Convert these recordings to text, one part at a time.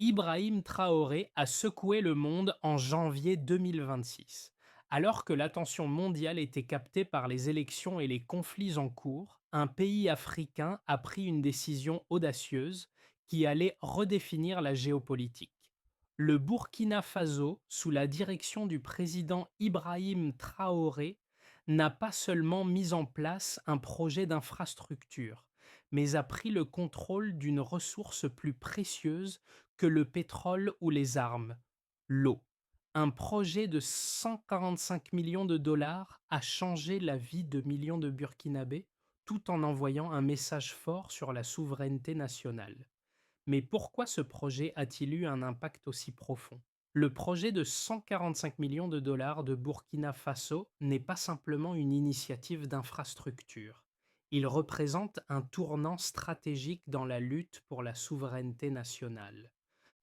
Ibrahim Traoré a secoué le monde en janvier 2026. Alors que l'attention mondiale était captée par les élections et les conflits en cours, un pays africain a pris une décision audacieuse qui allait redéfinir la géopolitique. Le Burkina Faso, sous la direction du président Ibrahim Traoré, n'a pas seulement mis en place un projet d'infrastructure, mais a pris le contrôle d'une ressource plus précieuse que le pétrole ou les armes, l'eau. Un projet de 145 millions de dollars a changé la vie de millions de Burkinabés tout en envoyant un message fort sur la souveraineté nationale. Mais pourquoi ce projet a-t-il eu un impact aussi profond? Le projet de 145 millions de dollars de Burkina Faso n'est pas simplement une initiative d'infrastructure. Il représente un tournant stratégique dans la lutte pour la souveraineté nationale.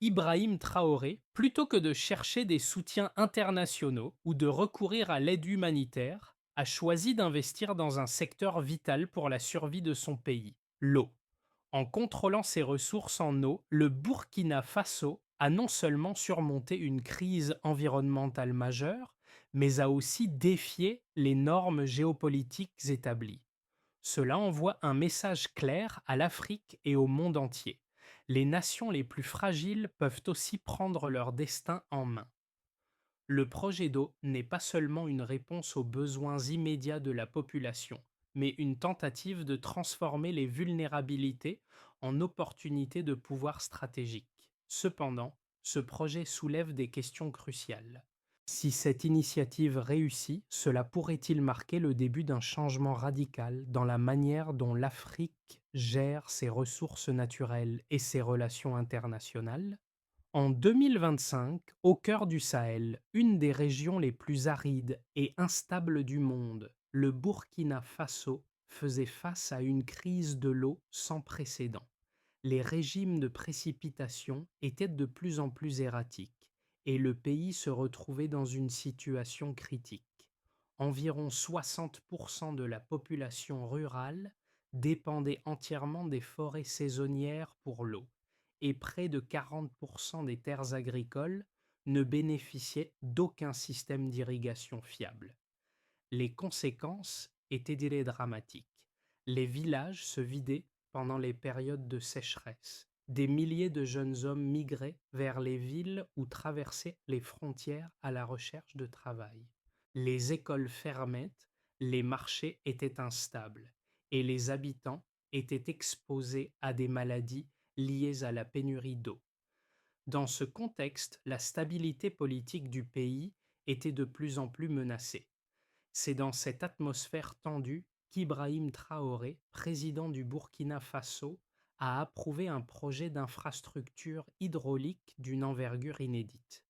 Ibrahim Traoré, plutôt que de chercher des soutiens internationaux ou de recourir à l'aide humanitaire, a choisi d'investir dans un secteur vital pour la survie de son pays, l'eau. En contrôlant ses ressources en eau, le Burkina Faso a non seulement surmonté une crise environnementale majeure, mais a aussi défié les normes géopolitiques établies. Cela envoie un message clair à l'Afrique et au monde entier. Les nations les plus fragiles peuvent aussi prendre leur destin en main. Le projet d'eau n'est pas seulement une réponse aux besoins immédiats de la population, mais une tentative de transformer les vulnérabilités en opportunités de pouvoir stratégique. Cependant, ce projet soulève des questions cruciales. Si cette initiative réussit, cela pourrait-il marquer le début d'un changement radical dans la manière dont l'Afrique gère ses ressources naturelles et ses relations internationales? En 2025, au cœur du Sahel, une des régions les plus arides et instables du monde, le Burkina Faso faisait face à une crise de l'eau sans précédent. Les régimes de précipitation étaient de plus en plus erratiques et le pays se retrouvait dans une situation critique. Environ 60% de la population rurale dépendait entièrement des forêts saisonnières pour l'eau et près de 40% des terres agricoles ne bénéficiaient d'aucun système d'irrigation fiable. Les conséquences étaient dramatiques. Les villages se vidaient pendant les périodes de sécheresse. Des milliers de jeunes hommes migraient vers les villes ou traversaient les frontières à la recherche de travail. Les écoles fermaient, les marchés étaient instables et les habitants étaient exposés à des maladies liées à la pénurie d'eau. Dans ce contexte, la stabilité politique du pays était de plus en plus menacée. C'est dans cette atmosphère tendue qu'Ibrahim Traoré, président du Burkina Faso, a approuvé un projet d'infrastructure hydraulique d'une envergure inédite.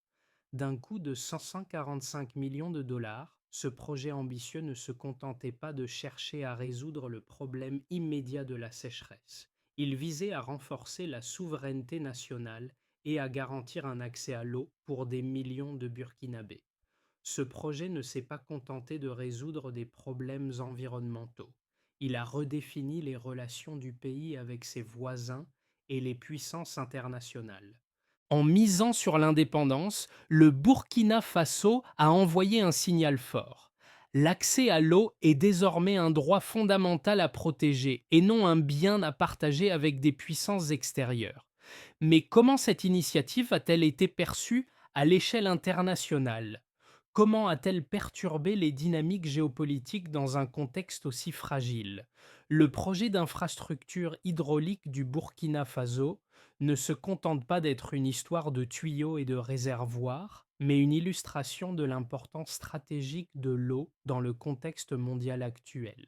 D'un coût de 545 millions de dollars, ce projet ambitieux ne se contentait pas de chercher à résoudre le problème immédiat de la sécheresse. Il visait à renforcer la souveraineté nationale et à garantir un accès à l'eau pour des millions de Burkinabés. Ce projet ne s'est pas contenté de résoudre des problèmes environnementaux. Il a redéfini les relations du pays avec ses voisins et les puissances internationales. En misant sur l'indépendance, le Burkina Faso a envoyé un signal fort. L'accès à l'eau est désormais un droit fondamental à protéger et non un bien à partager avec des puissances extérieures. Mais comment cette initiative a-t-elle été perçue à l'échelle internationale? Comment a-t-elle perturbé les dynamiques géopolitiques dans un contexte aussi fragile? Le projet d'infrastructure hydraulique du Burkina Faso ne se contente pas d'être une histoire de tuyaux et de réservoirs, mais une illustration de l'importance stratégique de l'eau dans le contexte mondial actuel.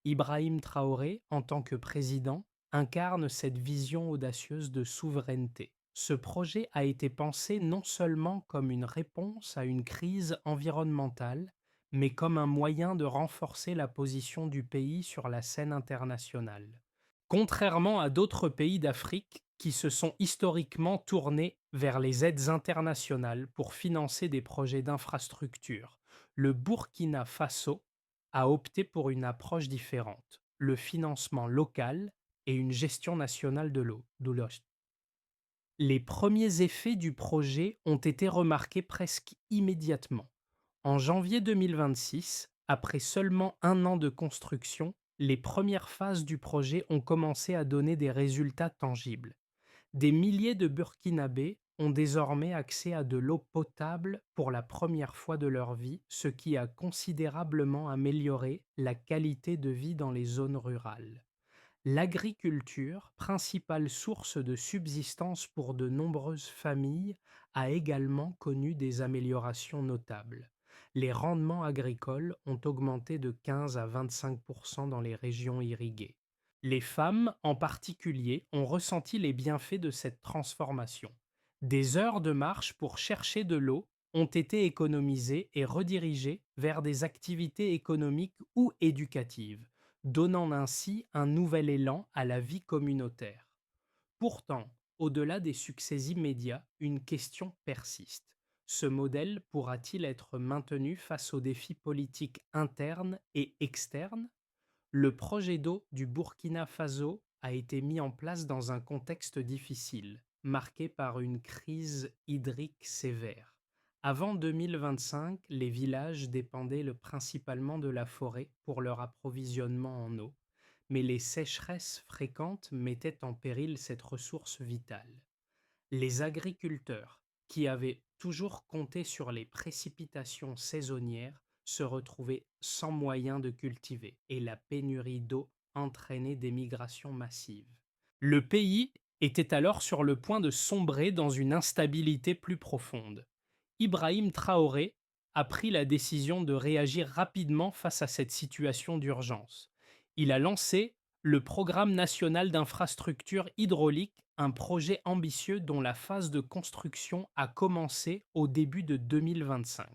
Ibrahim Traoré, en tant que président, incarne cette vision audacieuse de souveraineté. Ce projet a été pensé non seulement comme une réponse à une crise environnementale, mais comme un moyen de renforcer la position du pays sur la scène internationale. Contrairement à d'autres pays d'Afrique qui se sont historiquement tournés vers les aides internationales pour financer des projets d'infrastructure, le Burkina Faso a opté pour une approche différente, le financement local et une gestion nationale de l'eau. Les premiers effets du projet ont été remarqués presque immédiatement. En janvier 2026, après seulement un an de construction, les premières phases du projet ont commencé à donner des résultats tangibles. Des milliers de Burkinabés ont désormais accès à de l'eau potable pour la première fois de leur vie, ce qui a considérablement amélioré la qualité de vie dans les zones rurales. L'agriculture, principale source de subsistance pour de nombreuses familles, a également connu des améliorations notables. Les rendements agricoles ont augmenté de 15 à 25 dans les régions irriguées. Les femmes, en particulier, ont ressenti les bienfaits de cette transformation. Des heures de marche pour chercher de l'eau ont été économisées et redirigées vers des activités économiques ou éducatives, donnant ainsi un nouvel élan à la vie communautaire. Pourtant, au-delà des succès immédiats, une question persiste. Ce modèle pourra-t-il être maintenu face aux défis politiques internes et externes? Le projet d'eau du Burkina Faso a été mis en place dans un contexte difficile, marqué par une crise hydrique sévère. Avant 2025, les villages dépendaient principalement de la forêt pour leur approvisionnement en eau, mais les sécheresses fréquentes mettaient en péril cette ressource vitale. Les agriculteurs, qui avaient toujours compté sur les précipitations saisonnières, se retrouvaient sans moyens de cultiver et la pénurie d'eau entraînait des migrations massives. Le pays était alors sur le point de sombrer dans une instabilité plus profonde. Ibrahim Traoré a pris la décision de réagir rapidement face à cette situation d'urgence. Il a lancé le Programme national d'infrastructures hydrauliques, un projet ambitieux dont la phase de construction a commencé au début de 2025.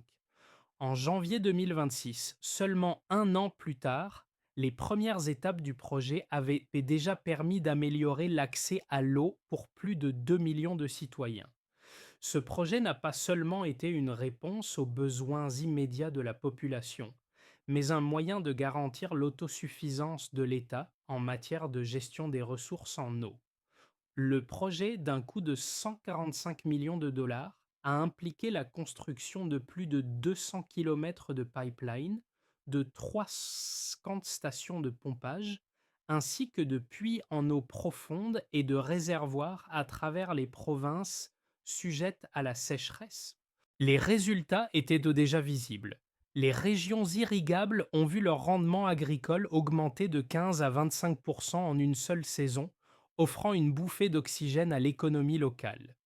En janvier 2026, seulement un an plus tard, les premières étapes du projet avaient déjà permis d'améliorer l'accès à l'eau pour plus de 2 millions de citoyens. Ce projet n'a pas seulement été une réponse aux besoins immédiats de la population, mais un moyen de garantir l'autosuffisance de l'État en matière de gestion des ressources en eau. Le projet, d'un coût de 145 millions de dollars, a impliqué la construction de plus de 200 kilomètres de pipeline, de 350 stations de pompage, ainsi que de puits en eau profonde et de réservoirs à travers les provinces sujettes à la sécheresse. Les résultats étaient déjà visibles. Les régions irrigables ont vu leur rendement agricole augmenter de 15 à 25 en une seule saison, offrant une bouffée d'oxygène à l'économie locale.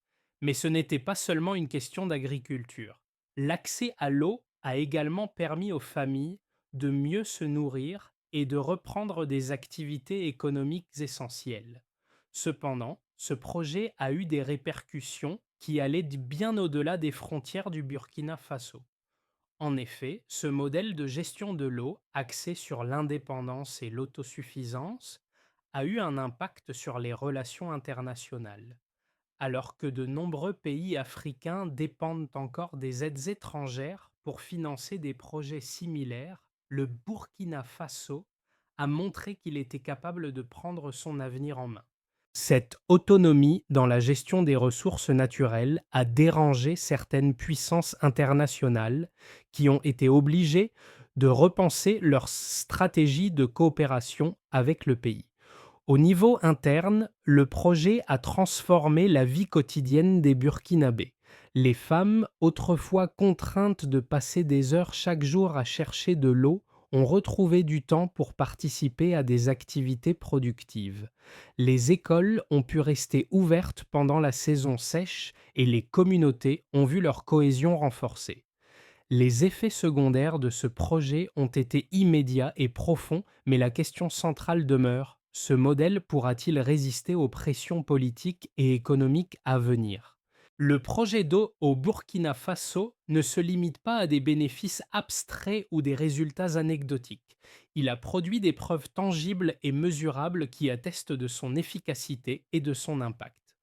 Mais ce n'était pas seulement une question d'agriculture. L'accès à l'eau a également permis aux familles de mieux se nourrir et de reprendre des activités économiques essentielles. Cependant, ce projet a eu des répercussions qui allaient bien au-delà des frontières du Burkina Faso. En effet, ce modèle de gestion de l'eau, axé sur l'indépendance et l'autosuffisance, a eu un impact sur les relations internationales. Alors que de nombreux pays africains dépendent encore des aides étrangères pour financer des projets similaires, le Burkina Faso a montré qu'il était capable de prendre son avenir en main. Cette autonomie dans la gestion des ressources naturelles a dérangé certaines puissances internationales qui ont été obligées de repenser leur stratégie de coopération avec le pays. Au niveau interne, le projet a transformé la vie quotidienne des Burkinabés. Les femmes, autrefois contraintes de passer des heures chaque jour à chercher de l'eau, ont retrouvé du temps pour participer à des activités productives. Les écoles ont pu rester ouvertes pendant la saison sèche et les communautés ont vu leur cohésion renforcée. Les effets secondaires de ce projet ont été immédiats et profonds, mais la question centrale demeure: ce modèle pourra-t-il résister aux pressions politiques et économiques à venir? Le projet d'eau au Burkina Faso ne se limite pas à des bénéfices abstraits ou des résultats anecdotiques. Il a produit des preuves tangibles et mesurables qui attestent de son efficacité et de son impact.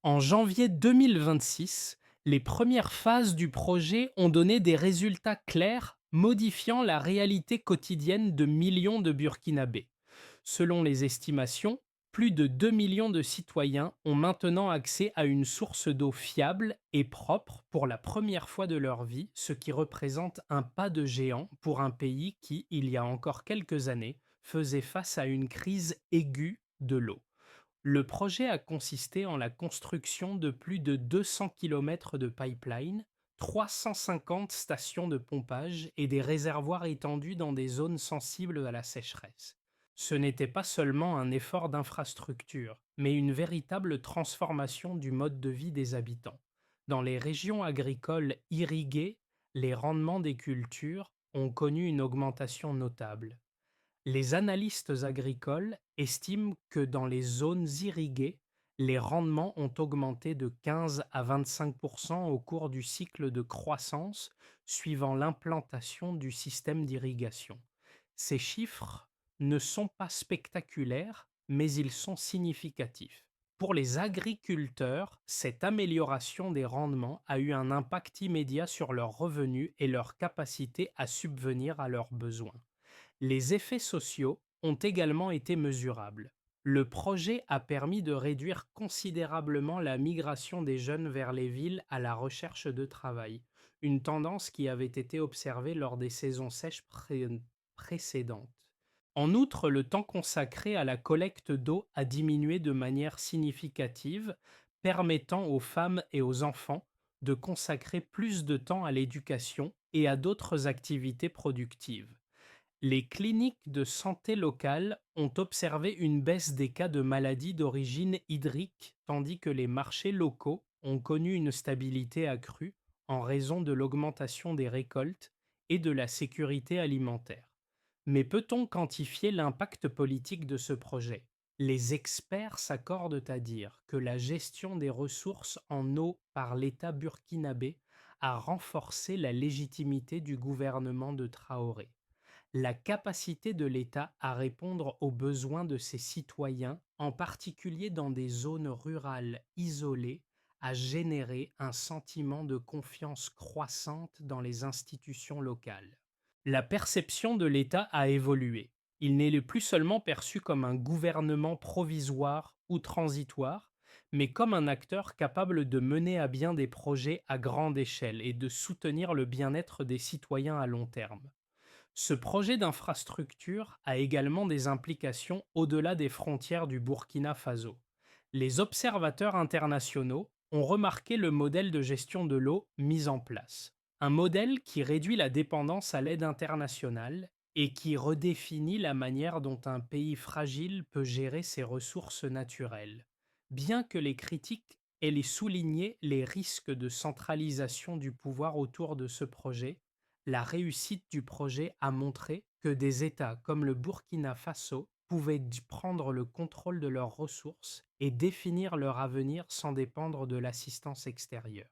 En janvier 2026, les premières phases du projet ont donné des résultats clairs, modifiant la réalité quotidienne de millions de Burkinabés. Selon les estimations, Plus de 2 millions de citoyens ont maintenant accès à une source d'eau fiable et propre pour la première fois de leur vie, ce qui représente un pas de géant pour un pays qui, il y a encore quelques années, faisait face à une crise aiguë de l'eau. Le projet a consisté en la construction de plus de 200 kilomètres de pipeline, 350 stations de pompage et des réservoirs étendus dans des zones sensibles à la sécheresse. Ce n'était pas seulement un effort d'infrastructure, mais une véritable transformation du mode de vie des habitants. Dans les régions agricoles irriguées, les rendements des cultures ont connu une augmentation notable. Les analystes agricoles estiment que dans les zones irriguées, les rendements ont augmenté de 15 à 25 au cours du cycle de croissance suivant l'implantation du système d'irrigation. Ces chiffres ne sont pas spectaculaires, mais ils sont significatifs. Pour les agriculteurs, cette amélioration des rendements a eu un impact immédiat sur leurs revenus et leur capacité à subvenir à leurs besoins. Les effets sociaux ont également été mesurables. Le projet a permis de réduire considérablement la migration des jeunes vers les villes à la recherche de travail, une tendance qui avait été observée lors des saisons sèches précédentes. En outre, le temps consacré à la collecte d'eau a diminué de manière significative, permettant aux femmes et aux enfants de consacrer plus de temps à l'éducation et à d'autres activités productives. Les cliniques de santé locales ont observé une baisse des cas de maladies d'origine hydrique, tandis que les marchés locaux ont connu une stabilité accrue en raison de l'augmentation des récoltes et de la sécurité alimentaire. Mais peut-on quantifier l'impact politique de ce projet? Les experts s'accordent à dire que la gestion des ressources en eau par l'État burkinabé a renforcé la légitimité du gouvernement de Traoré. La capacité de l'État à répondre aux besoins de ses citoyens, en particulier dans des zones rurales isolées, a généré un sentiment de confiance croissante dans les institutions locales. La perception de l'État a évolué. Il n'est plus seulement perçu comme un gouvernement provisoire ou transitoire, mais comme un acteur capable de mener à bien des projets à grande échelle et de soutenir le bien-être des citoyens à long terme. Ce projet d'infrastructure a également des implications au-delà des frontières du Burkina Faso. Les observateurs internationaux ont remarqué le modèle de gestion de l'eau mis en place. Un modèle qui réduit la dépendance à l'aide internationale et qui redéfinit la manière dont un pays fragile peut gérer ses ressources naturelles. Bien que les critiques aient souligné les risques de centralisation du pouvoir autour de ce projet, la réussite du projet a montré que des États comme le Burkina Faso pouvaient prendre le contrôle de leurs ressources et définir leur avenir sans dépendre de l'assistance extérieure.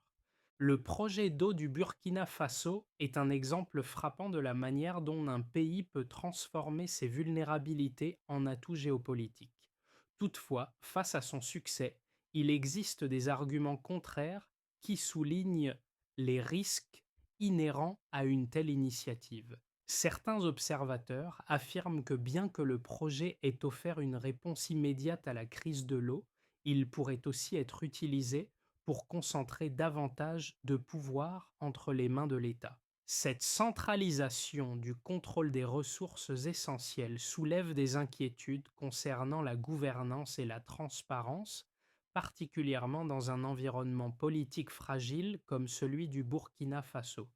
Le projet d'eau du Burkina Faso est un exemple frappant de la manière dont un pays peut transformer ses vulnérabilités en atouts géopolitiques. Toutefois, face à son succès, il existe des arguments contraires qui soulignent les risques inhérents à une telle initiative. Certains observateurs affirment que bien que le projet ait offert une réponse immédiate à la crise de l'eau, il pourrait aussi être utilisé pour concentrer davantage de pouvoir entre les mains de l'État. Cette centralisation du contrôle des ressources essentielles soulève des inquiétudes concernant la gouvernance et la transparence, particulièrement dans un environnement politique fragile comme celui du Burkina Faso.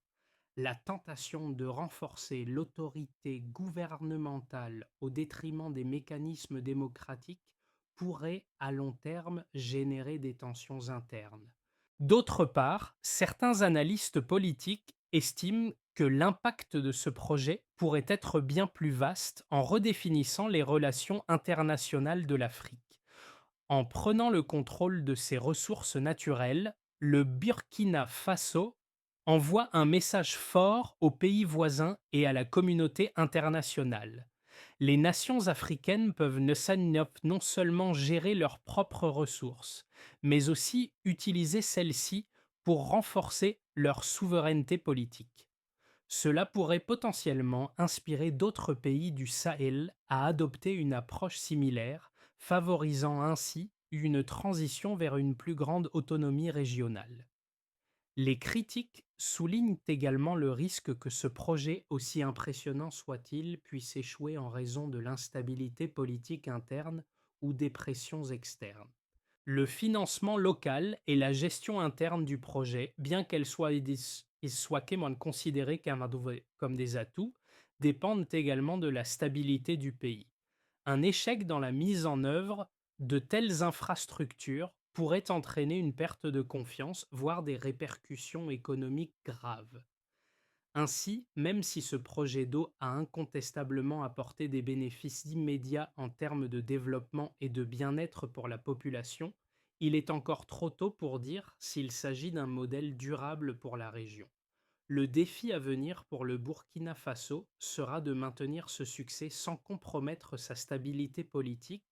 La tentation de renforcer l'autorité gouvernementale au détriment des mécanismes démocratiques pourrait à long terme générer des tensions internes. D'autre part, certains analystes politiques estiment que l'impact de ce projet pourrait être bien plus vaste en redéfinissant les relations internationales de l'Afrique. En prenant le contrôle de ses ressources naturelles, le Burkina Faso envoie un message fort aux pays voisins et à la communauté internationale. Les nations africaines peuvent non seulement gérer leurs propres ressources, mais aussi utiliser celles-ci pour renforcer leur souveraineté politique. Cela pourrait potentiellement inspirer d'autres pays du Sahel à adopter une approche similaire, favorisant ainsi une transition vers une plus grande autonomie régionale. Les critiques soulignent également le risque que ce projet, aussi impressionnant soit-il, puisse échouer en raison de l'instabilité politique interne ou des pressions externes. Le financement local et la gestion interne du projet, bien qu'elles soient considérées comme des atouts, dépendent également de la stabilité du pays. Un échec dans la mise en œuvre de telles infrastructures pourrait entraîner une perte de confiance, voire des répercussions économiques graves. Ainsi, même si ce projet d'eau a incontestablement apporté des bénéfices immédiats en termes de développement et de bien-être pour la population, il est encore trop tôt pour dire s'il s'agit d'un modèle durable pour la région. Le défi à venir pour le Burkina Faso sera de maintenir ce succès sans compromettre sa stabilité politique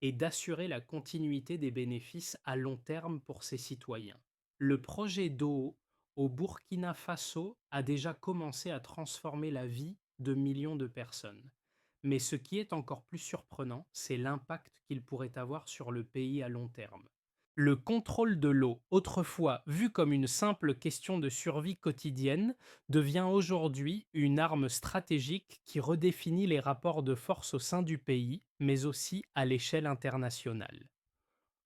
et d'assurer la continuité des bénéfices à long terme pour ses citoyens. Le projet d'eau au Burkina Faso a déjà commencé à transformer la vie de millions de personnes. Mais ce qui est encore plus surprenant, c'est l'impact qu'il pourrait avoir sur le pays à long terme. Le contrôle de l'eau, autrefois vu comme une simple question de survie quotidienne, devient aujourd'hui une arme stratégique qui redéfinit les rapports de force au sein du pays, mais aussi à l'échelle internationale.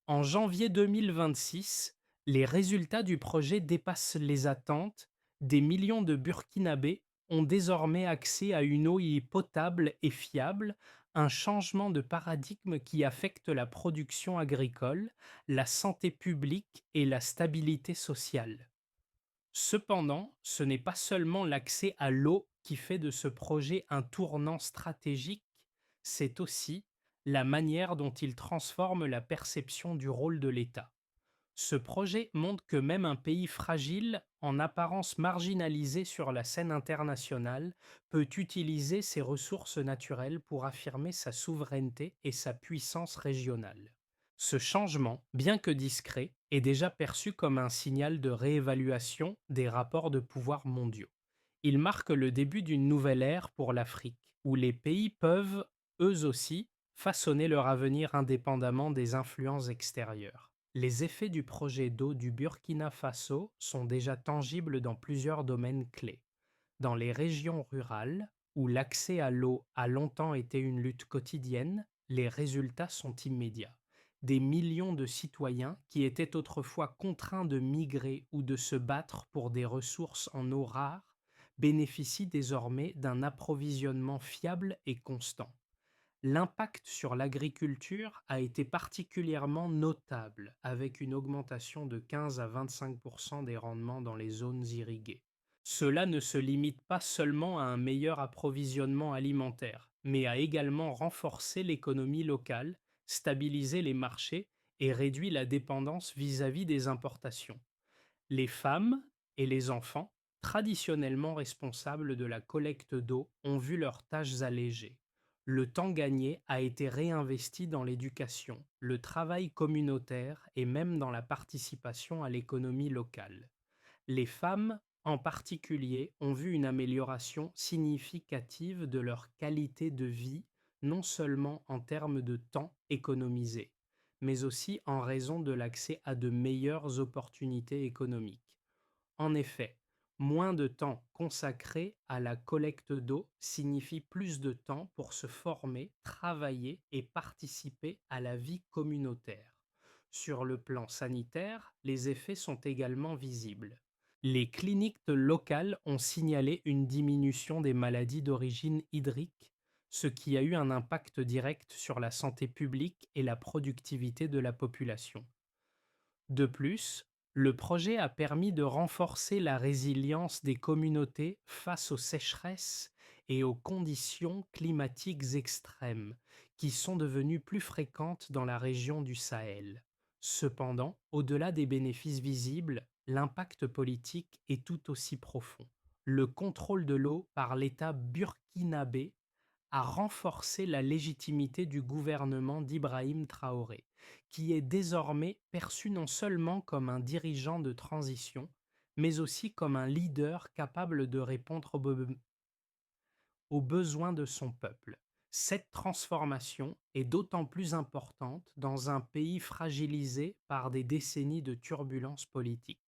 En janvier 2026, les résultats du projet dépassent les attentes. Des millions de Burkinabés ont désormais accès à une eau potable et fiable, un changement de paradigme qui affecte la production agricole, la santé publique et la stabilité sociale. Cependant, ce n'est pas seulement l'accès à l'eau qui fait de ce projet un tournant stratégique, c'est aussi la manière dont il transforme la perception du rôle de l'État. Ce projet montre que même un pays fragile, en apparence marginalisé sur la scène internationale, peut utiliser ses ressources naturelles pour affirmer sa souveraineté et sa puissance régionale. Ce changement, bien que discret, est déjà perçu comme un signal de réévaluation des rapports de pouvoir mondiaux. Il marque le début d'une nouvelle ère pour l'Afrique, où les pays peuvent, eux aussi, façonner leur avenir indépendamment des influences extérieures. Les effets du projet d'eau du Burkina Faso sont déjà tangibles dans plusieurs domaines clés. Dans les régions rurales, où l'accès à l'eau a longtemps été une lutte quotidienne, les résultats sont immédiats. Des millions de citoyens qui étaient autrefois contraints de migrer ou de se battre pour des ressources en eau rares bénéficient désormais d'un approvisionnement fiable et constant. L'impact sur l'agriculture a été particulièrement notable, avec une augmentation de 15 à 25 des rendements dans les zones irriguées. Cela ne se limite pas seulement à un meilleur approvisionnement alimentaire, mais a également renforcé l'économie locale, stabilisé les marchés et réduit la dépendance vis-à-vis des importations. Les femmes et les enfants, traditionnellement responsables de la collecte d'eau, ont vu leurs tâches allégées. Le temps gagné a été réinvesti dans l'éducation, le travail communautaire et même dans la participation à l'économie locale. Les femmes, en particulier, ont vu une amélioration significative de leur qualité de vie, non seulement en termes de temps économisé, mais aussi en raison de l'accès à de meilleures opportunités économiques. En effet, moins de temps consacré à la collecte d'eau signifie plus de temps pour se former, travailler et participer à la vie communautaire. Sur le plan sanitaire, les effets sont également visibles. Les cliniques locales ont signalé une diminution des maladies d'origine hydrique, ce qui a eu un impact direct sur la santé publique et la productivité de la population. De plus, le projet a permis de renforcer la résilience des communautés face aux sécheresses et aux conditions climatiques extrêmes, qui sont devenues plus fréquentes dans la région du Sahel. Cependant, au-delà des bénéfices visibles, l'impact politique est tout aussi profond. Le contrôle de l'eau par l'État burkinabé a renforcé la légitimité du gouvernement d'Ibrahim Traoré, qui est désormais perçu non seulement comme un dirigeant de transition, mais aussi comme un leader capable de répondre aux besoins de son peuple. Cette transformation est d'autant plus importante dans un pays fragilisé par des décennies de turbulences politiques.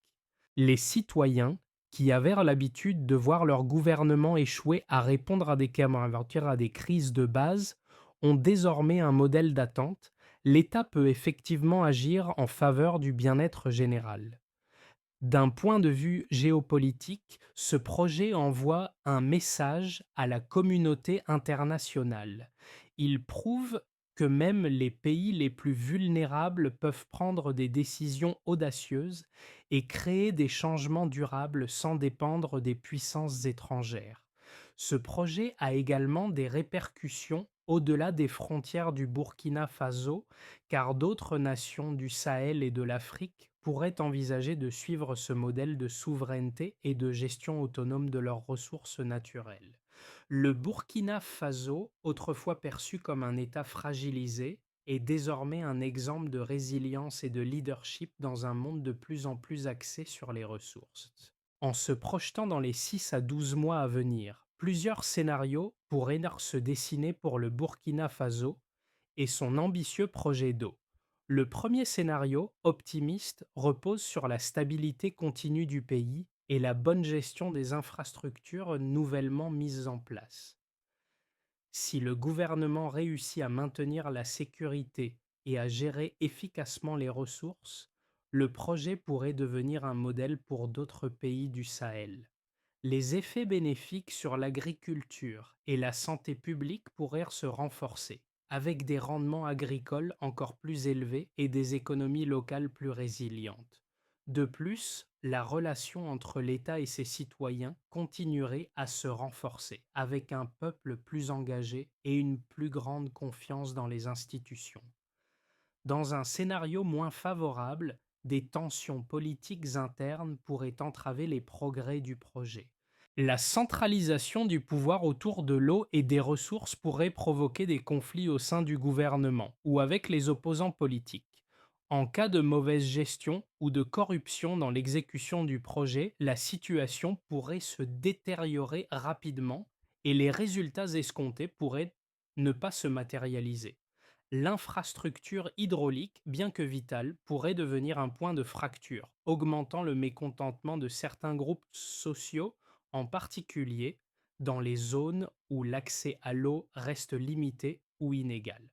Les citoyens, qui avaient l'habitude de voir leur gouvernement échouer à répondre à des crises de base, ont désormais un modèle d'attente. L'État peut effectivement agir en faveur du bien-être général. D'un point de vue géopolitique, ce projet envoie un message à la communauté internationale. Il prouve que même les pays les plus vulnérables peuvent prendre des décisions audacieuses et créer des changements durables sans dépendre des puissances étrangères. Ce projet a également des répercussions au-delà des frontières du Burkina Faso, car d'autres nations du Sahel et de l'Afrique pourraient envisager de suivre ce modèle de souveraineté et de gestion autonome de leurs ressources naturelles. Le Burkina Faso, autrefois perçu comme un État fragilisé, est désormais un exemple de résilience et de leadership dans un monde de plus en plus axé sur les ressources. En se projetant dans les 6 à 12 mois à venir, plusieurs scénarios pourraient se dessiner pour le Burkina Faso et son ambitieux projet d'eau. Le premier scénario, optimiste, repose sur la stabilité continue du pays et la bonne gestion des infrastructures nouvellement mises en place. Si le gouvernement réussit à maintenir la sécurité et à gérer efficacement les ressources, le projet pourrait devenir un modèle pour d'autres pays du Sahel. Les effets bénéfiques sur l'agriculture et la santé publique pourraient se renforcer, avec des rendements agricoles encore plus élevés et des économies locales plus résilientes. De plus, la relation entre l'État et ses citoyens continuerait à se renforcer, avec un peuple plus engagé et une plus grande confiance dans les institutions. Dans un scénario moins favorable, des tensions politiques internes pourraient entraver les progrès du projet. La centralisation du pouvoir autour de l'eau et des ressources pourrait provoquer des conflits au sein du gouvernement ou avec les opposants politiques. En cas de mauvaise gestion ou de corruption dans l'exécution du projet, la situation pourrait se détériorer rapidement et les résultats escomptés pourraient ne pas se matérialiser. L'infrastructure hydraulique, bien que vitale, pourrait devenir un point de fracture, augmentant le mécontentement de certains groupes sociaux, en particulier dans les zones où l'accès à l'eau reste limité ou inégal.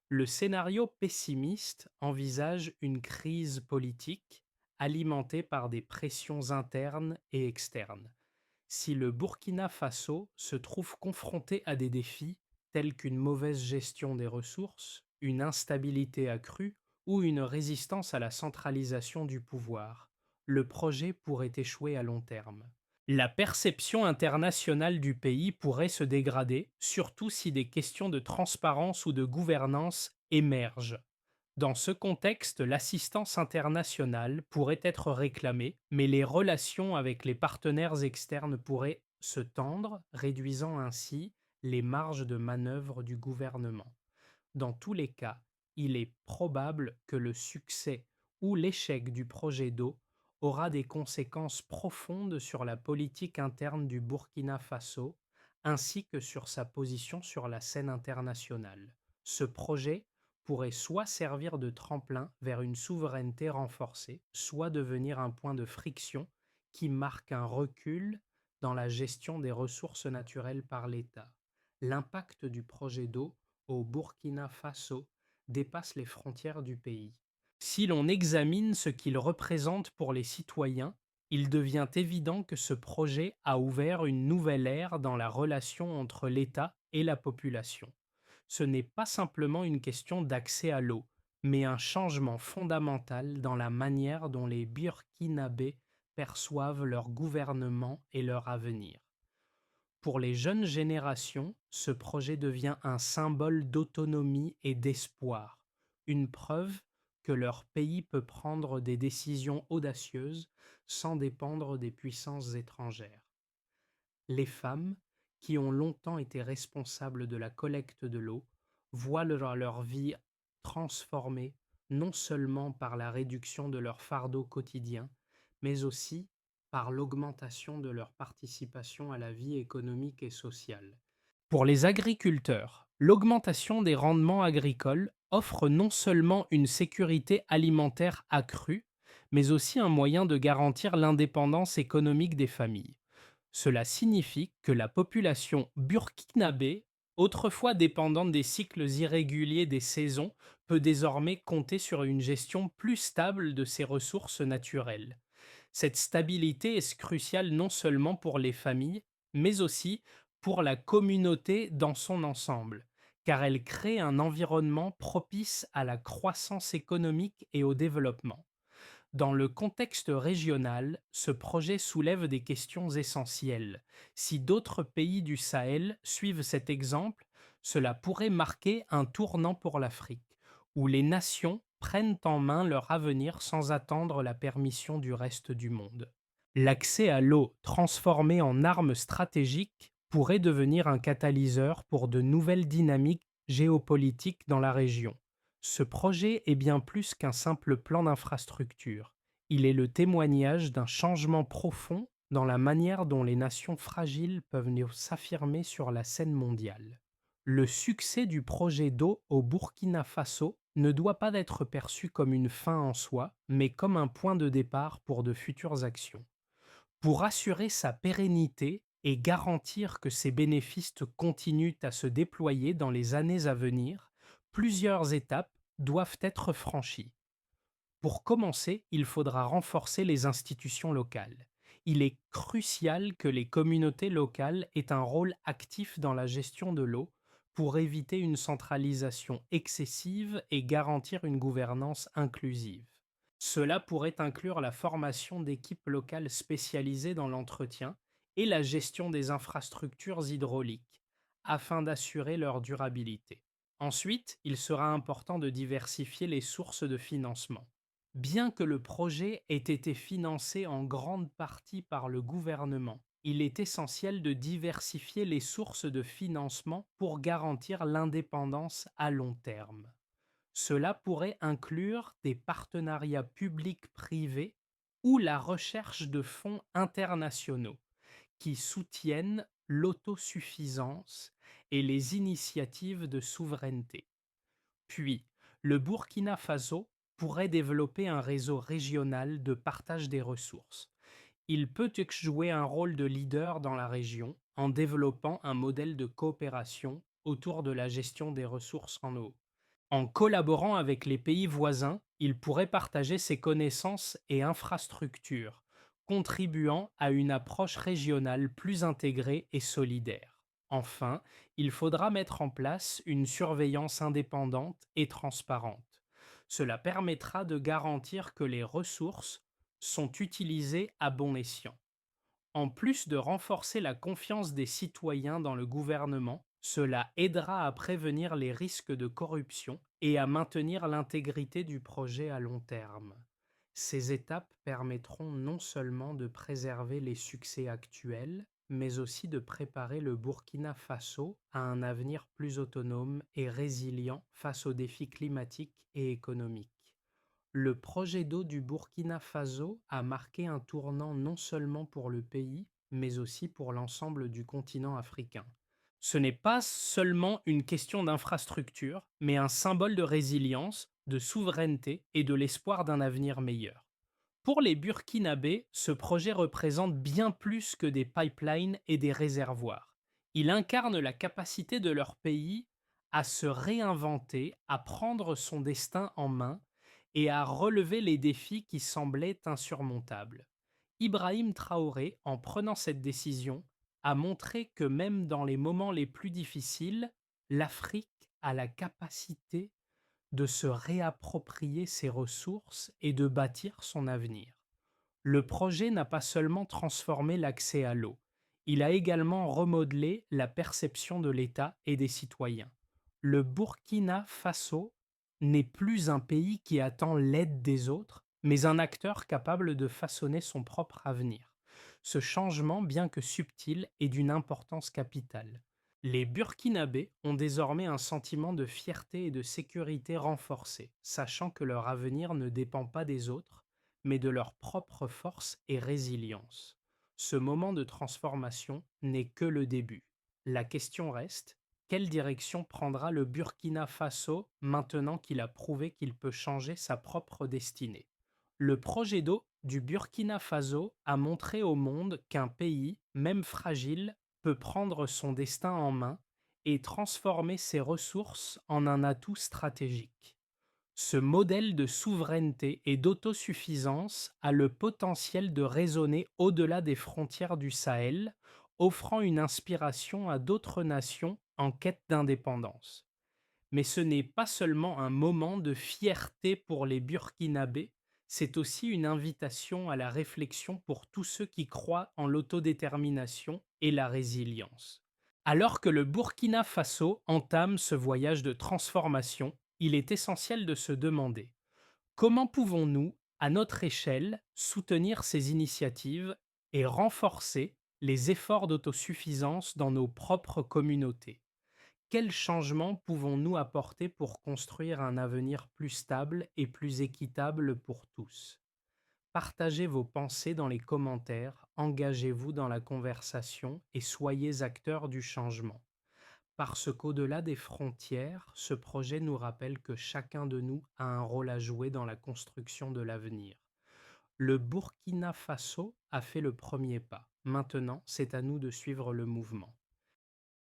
Le scénario pessimiste envisage une crise politique alimentée par des pressions internes et externes. Si le Burkina Faso se trouve confronté à des défis tels qu'une mauvaise gestion des ressources, une instabilité accrue ou une résistance à la centralisation du pouvoir, le projet pourrait échouer à long terme. La perception internationale du pays pourrait se dégrader, surtout si des questions de transparence ou de gouvernance émergent. Dans ce contexte, l'assistance internationale pourrait être réclamée, mais les relations avec les partenaires externes pourraient se tendre, réduisant ainsi les marges de manœuvre du gouvernement. Dans tous les cas, il est probable que le succès ou l'échec du projet d'eau aura des conséquences profondes sur la politique interne du Burkina Faso, ainsi que sur sa position sur la scène internationale. Ce projet pourrait soit servir de tremplin vers une souveraineté renforcée, soit devenir un point de friction qui marque un recul dans la gestion des ressources naturelles par l'État. L'impact du projet d'eau au Burkina Faso dépasse les frontières du pays. Si l'on examine ce qu'il représente pour les citoyens, il devient évident que ce projet a ouvert une nouvelle ère dans la relation entre l'État et la population. Ce n'est pas simplement une question d'accès à l'eau, mais un changement fondamental dans la manière dont les Burkinabés perçoivent leur gouvernement et leur avenir. Pour les jeunes générations, ce projet devient un symbole d'autonomie et d'espoir, une preuve que leur pays peut prendre des décisions audacieuses sans dépendre des puissances étrangères. Les femmes, qui ont longtemps été responsables de la collecte de l'eau, voient leur vie transformée non seulement par la réduction de leur fardeau quotidien, mais aussi par l'augmentation de leur participation à la vie économique et sociale. Pour les agriculteurs, L'augmentation des rendements agricoles offre non seulement une sécurité alimentaire accrue, mais aussi un moyen de garantir l'indépendance économique des familles. Cela signifie que la population burkinabé, autrefois dépendante des cycles irréguliers des saisons, peut désormais compter sur une gestion plus stable de ses ressources naturelles. Cette stabilité est cruciale non seulement pour les familles, mais aussi pour la communauté dans son ensemble, car elle crée un environnement propice à la croissance économique et au développement. Dans le contexte régional, ce projet soulève des questions essentielles. Si d'autres pays du Sahel suivent cet exemple, cela pourrait marquer un tournant pour l'Afrique, où les nations prennent en main leur avenir sans attendre la permission du reste du monde. L'accès à l'eau, transformée en arme stratégique, pourrait devenir un catalyseur pour de nouvelles dynamiques géopolitiques dans la région. Ce projet est bien plus qu'un simple plan d'infrastructure. Il est le témoignage d'un changement profond dans la manière dont les nations fragiles peuvent s'affirmer sur la scène mondiale. Le succès du projet d'eau au Burkina Faso ne doit pas être perçu comme une fin en soi, mais comme un point de départ pour de futures actions. Pour assurer sa pérennité et garantir que ses bénéfices continuent à se déployer dans les années à venir, plusieurs étapes doivent être franchies. Pour commencer, il faudra renforcer les institutions locales. Il est crucial que les communautés locales aient un rôle actif dans la gestion de l'eau pour éviter une centralisation excessive et garantir une gouvernance inclusive. Cela pourrait inclure la formation d'équipes locales spécialisées dans l'entretien et la gestion des infrastructures hydrauliques, afin d'assurer leur durabilité. Ensuite, il sera important de diversifier les sources de financement. Bien que le projet ait été financé en grande partie par le gouvernement, il est essentiel de diversifier les sources de financement pour garantir l'indépendance à long terme. Cela pourrait inclure des partenariats publics-privés ou la recherche de fonds internationaux qui soutiennent l'autosuffisance et les initiatives de souveraineté. Puis, le Burkina Faso pourrait développer un réseau régional de partage des ressources. Il peut jouer un rôle de leader dans la région en développant un modèle de coopération autour de la gestion des ressources en eau. En collaborant avec les pays voisins, il pourrait partager ses connaissances et infrastructures, contribuant à une approche régionale plus intégrée et solidaire. Enfin, il faudra mettre en place une surveillance indépendante et transparente. Cela permettra de garantir que les ressources sont utilisées à bon escient. En plus de renforcer la confiance des citoyens dans le gouvernement, cela aidera à prévenir les risques de corruption et à maintenir l'intégrité du projet à long terme. Ces étapes permettront non seulement de préserver les succès actuels, mais aussi de préparer le Burkina Faso à un avenir plus autonome et résilient face aux défis climatiques et économiques. Le projet d'eau du Burkina Faso a marqué un tournant non seulement pour le pays, mais aussi pour l'ensemble du continent africain. Ce n'est pas seulement une question d'infrastructure, mais un symbole de résilience, de souveraineté et de l'espoir d'un avenir meilleur. Pour les Burkinabés, ce projet représente bien plus que des pipelines et des réservoirs. Il incarne la capacité de leur pays à se réinventer, à prendre son destin en main et à relever les défis qui semblaient insurmontables. Ibrahim Traoré, en prenant cette décision, a montré que même dans les moments les plus difficiles, l'Afrique a la capacité de se réapproprier ses ressources et de bâtir son avenir. Le projet n'a pas seulement transformé l'accès à l'eau, il a également remodelé la perception de l'État et des citoyens. Le Burkina Faso n'est plus un pays qui attend l'aide des autres, mais un acteur capable de façonner son propre avenir. Ce changement, bien que subtil, est d'une importance capitale. Les Burkinabés ont désormais un sentiment de fierté et de sécurité renforcé, sachant que leur avenir ne dépend pas des autres, mais de leur propre force et résilience. Ce moment de transformation n'est que le début. La question reste, Quelle direction prendra le Burkina Faso maintenant qu'il a prouvé qu'il peut changer sa propre destinée? Le projet d'eau du Burkina Faso a montré au monde qu'un pays, même fragile, peut prendre son destin en main et transformer ses ressources en un atout stratégique. Ce modèle de souveraineté et d'autosuffisance a le potentiel de résonner au-delà des frontières du Sahel, offrant une inspiration à d'autres nations en quête d'indépendance. Mais ce n'est pas seulement un moment de fierté pour les Burkinabés, c'est aussi une invitation à la réflexion pour tous ceux qui croient en l'autodétermination et la résilience. Alors que le Burkina Faso entame ce voyage de transformation, il est essentiel de se demander comment pouvons-nous, à notre échelle, soutenir ces initiatives et renforcer les efforts d'autosuffisance dans nos propres communautés. Quels changements pouvons-nous apporter pour construire un avenir plus stable et plus équitable pour tous? Partagez vos pensées dans les commentaires, engagez-vous dans la conversation et soyez acteurs du changement. Parce qu'au-delà des frontières, ce projet nous rappelle que chacun de nous a un rôle à jouer dans la construction de l'avenir. Le Burkina Faso a fait le premier pas. Maintenant, c'est à nous de suivre le mouvement.